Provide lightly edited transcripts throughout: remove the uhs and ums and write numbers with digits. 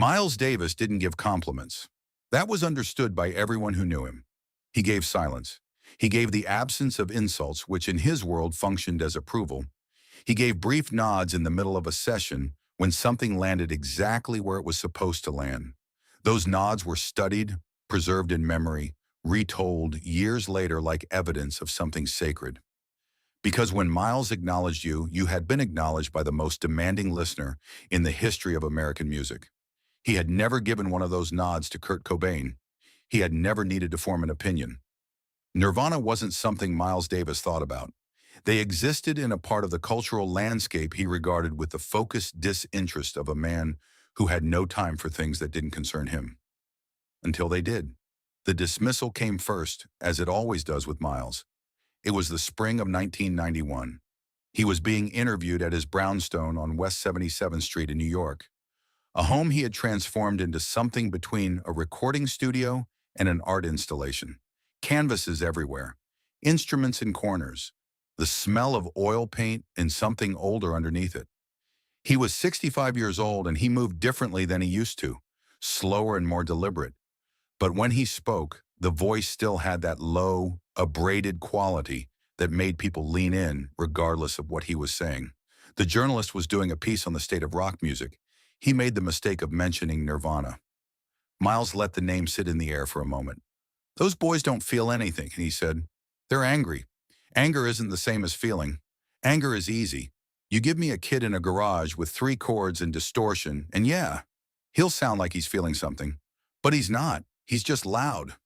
Miles Davis didn't give compliments. That was understood by everyone who knew him. He gave silence. He gave the absence of insults, which in his world functioned as approval. He gave brief nods in the middle of a session when something landed exactly where it was supposed to land. Those nods were studied, preserved in memory, retold years later like evidence of something sacred. Because when Miles acknowledged you, you had been acknowledged by the most demanding listener in the history of American music. He had never given one of those nods to Kurt Cobain. He had never needed to form an opinion. Nirvana wasn't something Miles Davis thought about. They existed in a part of the cultural landscape he regarded with the focused disinterest of a man who had no time for things that didn't concern him. Until they did. The dismissal came first, as it always does with Miles. It was the spring of 1991. He was being interviewed at his brownstone on West 77th Street in New York, a home he had transformed into something between a recording studio and an art installation. Canvases everywhere, instruments in corners, the smell of oil paint and something older underneath it. He was 65 years old and he moved differently than he used to, slower and more deliberate. But when he spoke, the voice still had that low, abraded quality that made people lean in regardless of what he was saying. The journalist was doing a piece on the state of rock music. He made the mistake of mentioning Nirvana. Miles let the name sit in the air for a moment. "Those boys don't feel anything," he said. "They're angry. Anger isn't the same as feeling. Anger is easy. You give me a kid in a garage with 3 chords and distortion, and yeah, he'll sound like he's feeling something. But he's not. He's just loud."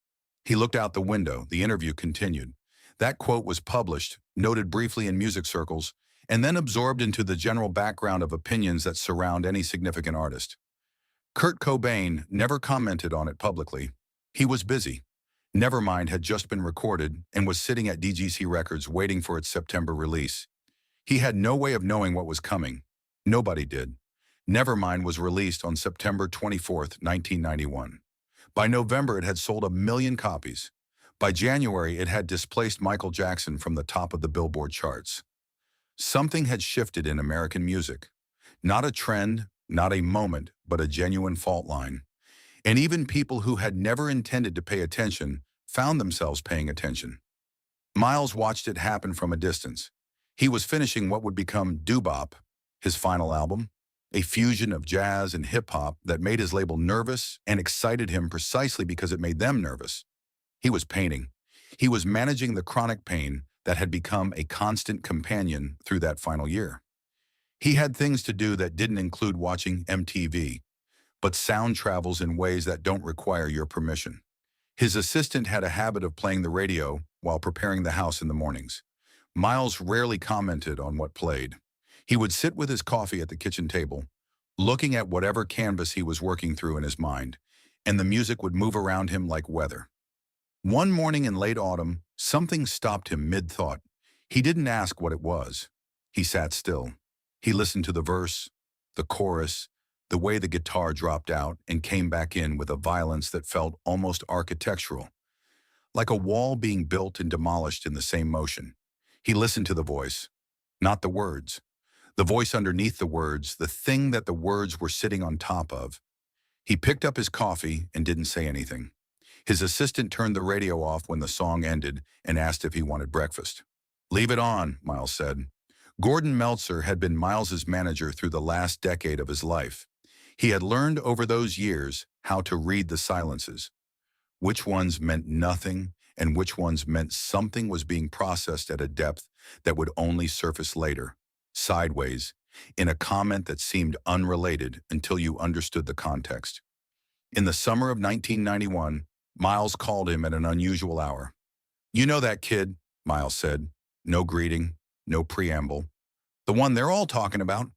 He looked out the window. The interview continued. That quote was published, noted briefly in music circles, and then absorbed into the general background of opinions that surround any significant artist. Kurt Cobain never commented on it publicly. He was busy. Nevermind had just been recorded and was sitting at DGC Records waiting for its September release. He had no way of knowing what was coming. Nobody did. Nevermind was released on September 24th, 1991. By November, it had sold 1 million copies. By January, it had displaced Michael Jackson from the top of the Billboard charts. Something had shifted in American music. Not a trend, not a moment, but a genuine fault line. And even people who had never intended to pay attention found themselves paying attention. Miles watched it happen from a distance. He was finishing what would become Doo-Bop, his final album, a fusion of jazz and hip-hop that made his label nervous and excited him precisely because it made them nervous. He was painting. He was managing the chronic pain that had become a constant companion through that final year. He had things to do that didn't include watching MTV, but sound travels in ways that don't require your permission. His assistant had a habit of playing the radio while preparing the house in the mornings. Miles rarely commented on what played. He would sit with his coffee at the kitchen table, looking at whatever canvas he was working through in his mind, and the music would move around him like weather. One morning in late autumn, something stopped him mid-thought. He didn't ask what it was. He sat still. He listened to the verse, the chorus, the way the guitar dropped out and came back in with a violence that felt almost architectural, like a wall being built and demolished in the same motion. He listened to the voice, not the words. The voice underneath the words, the thing that the words were sitting on top of. He picked up his coffee and didn't say anything. His assistant turned the radio off when the song ended and asked if he wanted breakfast. "Leave it on," Miles said. Gordon Meltzer had been Miles's manager through the last decade of his life. He had learned over those years how to read the silences, which ones meant nothing and which ones meant something was being processed at a depth that would only surface later, sideways, in a comment that seemed unrelated until you understood the context. In the summer of 1991, Miles called him at an unusual hour. "You know that kid," Miles said. No greeting, no preamble. "The one they're all talking about."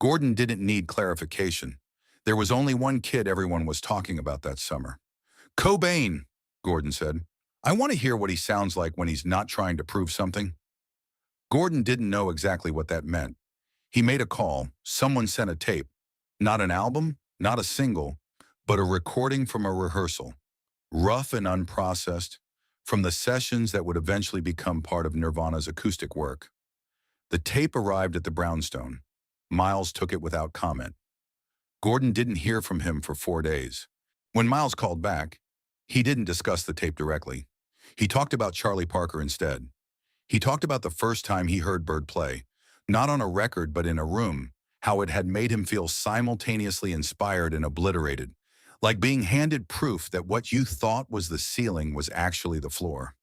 Gordon didn't need clarification. There was only one kid everyone was talking about that summer. "Cobain," Gordon said. "I want to hear what he sounds like when he's not trying to prove something." Gordon didn't know exactly what that meant. He made a call. Someone sent a tape. Not an album, not a single, but a recording from a rehearsal. Rough and unprocessed, from the sessions that would eventually become part of Nirvana's acoustic work. The tape arrived at the brownstone. Miles took it without comment. Gordon didn't hear from him for 4 days. When Miles called back, he didn't discuss the tape directly. He talked about Charlie Parker instead. He talked about the first time he heard Bird play, not on a record but in a room, how it had made him feel simultaneously inspired and obliterated, like being handed proof that what you thought was the ceiling was actually the floor.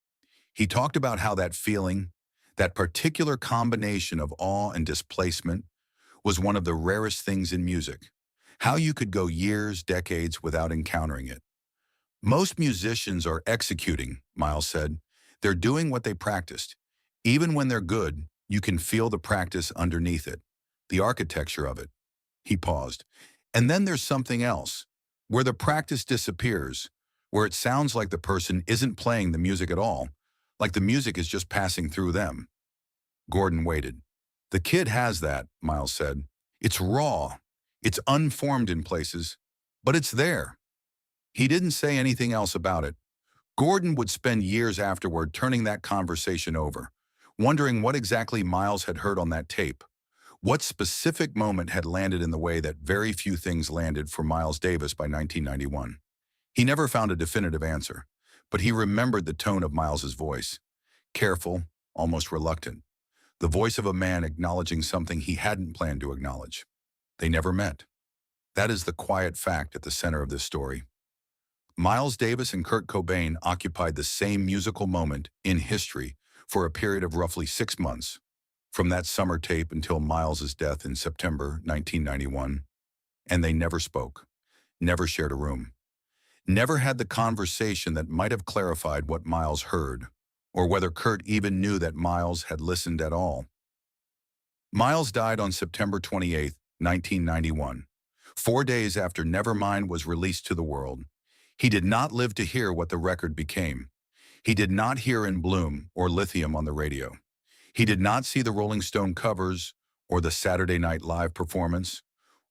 He talked about how that feeling, that particular combination of awe and displacement, was one of the rarest things in music. How you could go years, decades without encountering it. Most musicians are executing, Miles said. They're doing what they practiced. Even when they're good, you can feel the practice underneath it, the architecture of it. He paused. And then there's something else, where the practice disappears, where it sounds like the person isn't playing the music at all, like the music is just passing through them. Gordon waited. The kid has that, Miles said. It's raw. It's unformed in places, but it's there. He didn't say anything else about it. Gordon would spend years afterward turning that conversation over, wondering what exactly Miles had heard on that tape. What specific moment had landed in the way that very few things landed for Miles Davis by 1991? He never found a definitive answer, but he remembered the tone of Miles's voice. Careful, almost reluctant. The voice of a man acknowledging something he hadn't planned to acknowledge. They never met. That is the quiet fact at the center of this story. Miles Davis and Kurt Cobain occupied the same musical moment in history for a period of roughly 6 months, from that summer tape until Miles's death in September 1991, and they never spoke, never shared a room, never had the conversation that might have clarified what Miles heard, or whether Kurt even knew that Miles had listened at all. Miles died on September 28, 1991, 4 days after Nevermind was released to the world. He did not live to hear what the record became. He did not hear In Bloom or Lithium on the radio. He did not see the Rolling Stone covers or the Saturday Night Live performance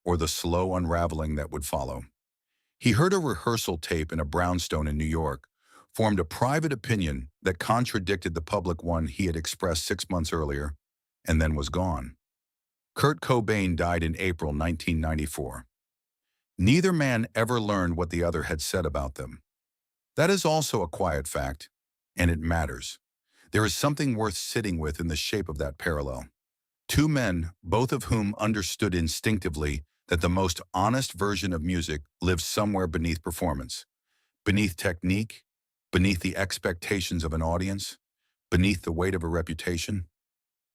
or the slow unraveling that would follow. He heard a rehearsal tape in a brownstone in New York, formed a private opinion that contradicted the public one he had expressed 6 months earlier, and then was gone. Kurt Cobain died in April 1994. Neither man ever learned what the other had said about them. That is also a quiet fact, and it matters. There is something worth sitting with in the shape of that parallel. Two men, both of whom understood instinctively that the most honest version of music lives somewhere beneath performance, beneath technique, beneath the expectations of an audience, beneath the weight of a reputation.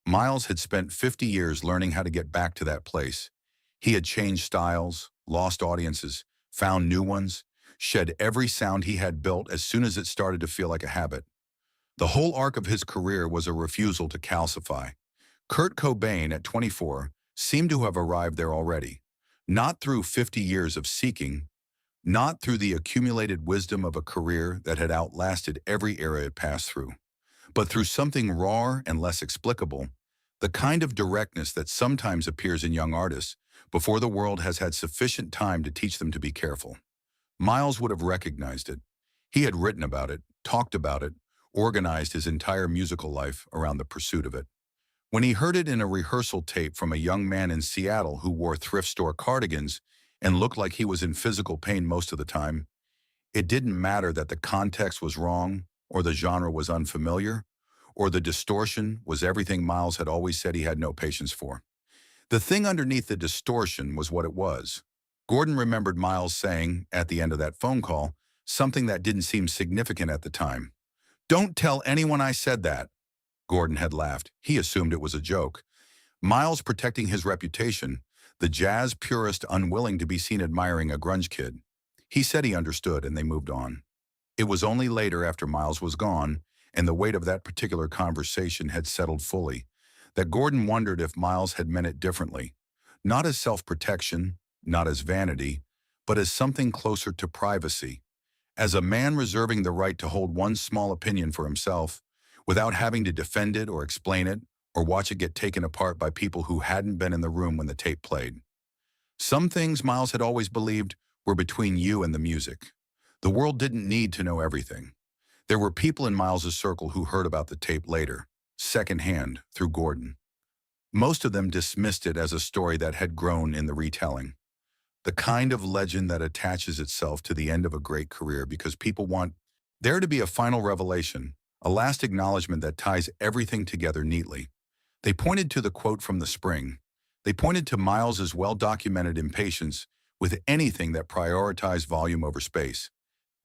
Miles had spent 50 years learning how to get back to that place. He had changed styles, lost audiences, found new ones, shed every sound he had built as soon as it started to feel like a habit. The whole arc of his career was a refusal to calcify. Kurt Cobain, at 24, seemed to have arrived there already, not through 50 years of seeking, not through the accumulated wisdom of a career that had outlasted every era it passed through, but through something rawer and less explicable, the kind of directness that sometimes appears in young artists before the world has had sufficient time to teach them to be careful. Miles would have recognized it. He had written about it, talked about it, organized his entire musical life around the pursuit of it. When he heard it in a rehearsal tape from a young man in Seattle who wore thrift store cardigans and looked like he was in physical pain most of the time, it didn't matter that the context was wrong, or the genre was unfamiliar, or the distortion was everything Miles had always said he had no patience for. The thing underneath the distortion was what it was. Gordon remembered Miles saying, at the end of that phone call, something that didn't seem significant at the time. "Don't tell anyone I said that." Gordon had laughed. He assumed it was a joke. Miles protecting his reputation, the jazz purist unwilling to be seen admiring a grunge kid. He said he understood, and they moved on. It was only later, after Miles was gone, and the weight of that particular conversation had settled fully, that Gordon wondered if Miles had meant it differently, not as self-protection, not as vanity, but as something closer to privacy, as a man reserving the right to hold one small opinion for himself, without having to defend it or explain it, or watch it get taken apart by people who hadn't been in the room when the tape played. Some things, Miles had always believed, were between you and the music. The world didn't need to know everything. There were people in Miles's circle who heard about the tape later, secondhand, through Gordon. Most of them dismissed it as a story that had grown in the retelling. The kind of legend that attaches itself to the end of a great career because people want there to be a final revelation, a last acknowledgement that ties everything together neatly. They pointed to the quote from the spring. They pointed to Miles's well-documented impatience with anything that prioritized volume over space.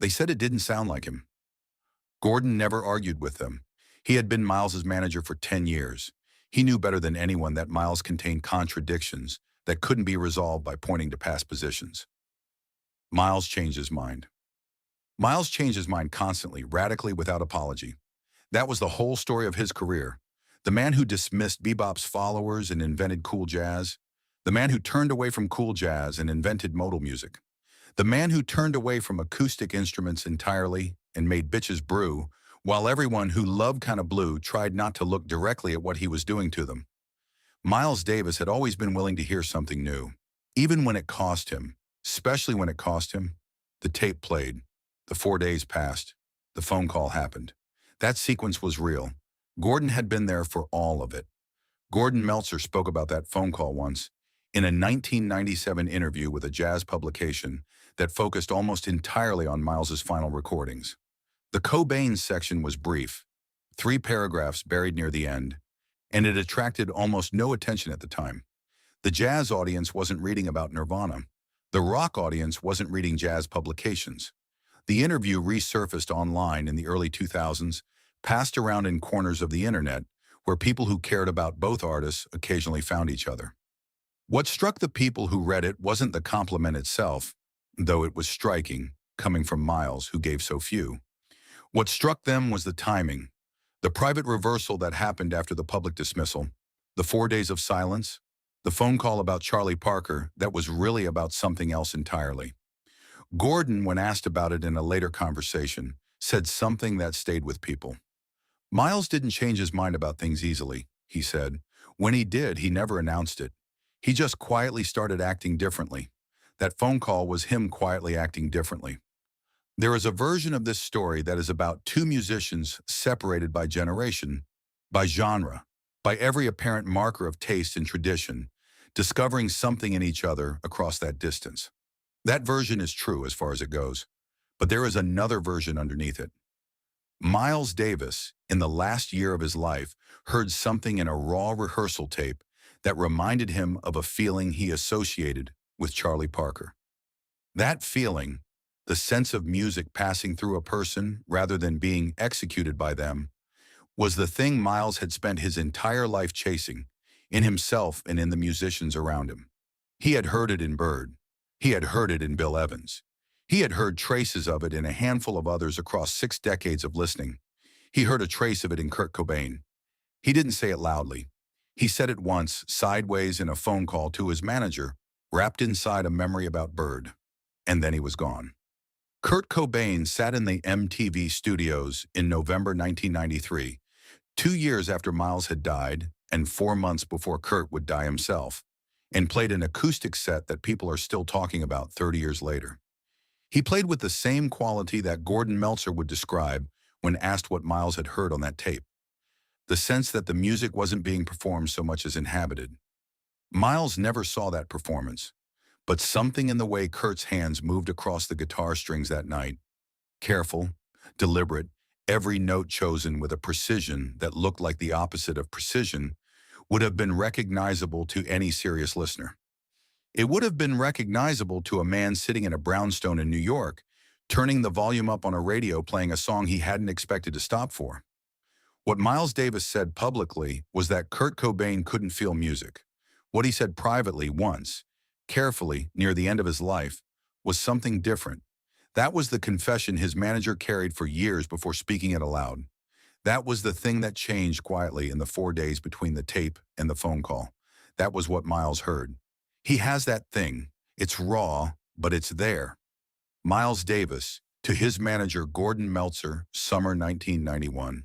They said it didn't sound like him. Gordon never argued with them. He had been Miles's manager for 10 years. He knew better than anyone that Miles contained contradictions that couldn't be resolved by pointing to past positions. Miles changed his mind. Miles changed his mind constantly, radically, without apology. That was the whole story of his career. The man who dismissed bebop's followers and invented cool jazz. The man who turned away from cool jazz and invented modal music. The man who turned away from acoustic instruments entirely and made bitches brew, while everyone who loved Kinda Blue tried not to look directly at what he was doing to them. Miles Davis had always been willing to hear something new, even when it cost him, especially when it cost him. The tape played. The 4 days passed. The phone call happened. That sequence was real. Gordon had been there for all of it. Gordon Meltzer spoke about that phone call once in a 1997 interview with a jazz publication that focused almost entirely on Miles's final recordings. The Cobain section was brief, 3 paragraphs buried near the end, and it attracted almost no attention at the time. The jazz audience wasn't reading about Nirvana. The rock audience wasn't reading jazz publications. The interview resurfaced online in the early 2000s, passed around in corners of the internet, where people who cared about both artists occasionally found each other. What struck the people who read it wasn't the compliment itself, though it was striking, coming from Miles, who gave so few. What struck them was the timing, the private reversal that happened after the public dismissal, the 4 days of silence, the phone call about Charlie Parker that was really about something else entirely. Gordon, when asked about it in a later conversation, said something that stayed with people. Miles didn't change his mind about things easily, he said. When he did, he never announced it. He just quietly started acting differently. That phone call was him quietly acting differently. There is a version of this story that is about 2 musicians separated by generation, by genre, by every apparent marker of taste and tradition, discovering something in each other across that distance. That version is true as far as it goes, but there is another version underneath it. Miles Davis, in the last year of his life, heard something in a raw rehearsal tape that reminded him of a feeling he associated with Charlie Parker. That feeling, the sense of music passing through a person rather than being executed by them, was the thing Miles had spent his entire life chasing, in himself and in the musicians around him. He had heard it in Bird. He had heard it in Bill Evans. He had heard traces of it in a handful of others across 6 decades of listening. He heard a trace of it in Kurt Cobain. He didn't say it loudly. He said it once, sideways in a phone call to his manager, wrapped inside a memory about Bird. And then he was gone. Kurt Cobain sat in the MTV studios in November 1993, 2 years after Miles had died and 4 months before Kurt would die himself, and played an acoustic set that people are still talking about 30 years later. He played with the same quality that Gordon Meltzer would describe when asked what Miles had heard on that tape. The sense that the music wasn't being performed so much as inhabited. Miles never saw that performance, but something in the way Kurt's hands moved across the guitar strings that night, careful, deliberate, every note chosen with a precision that looked like the opposite of precision, would have been recognizable to any serious listener. It would have been recognizable to a man sitting in a brownstone in New York, turning the volume up on a radio playing a song he hadn't expected to stop for. What Miles Davis said publicly was that Kurt Cobain couldn't feel music. What he said privately once, carefully, near the end of his life, was something different. That was the confession his manager carried for years before speaking it aloud. That was the thing that changed quietly in the 4 days between the tape and the phone call. That was what Miles heard. He has that thing. It's raw, but it's there. Miles Davis, to his manager Gordon Meltzer, summer 1991.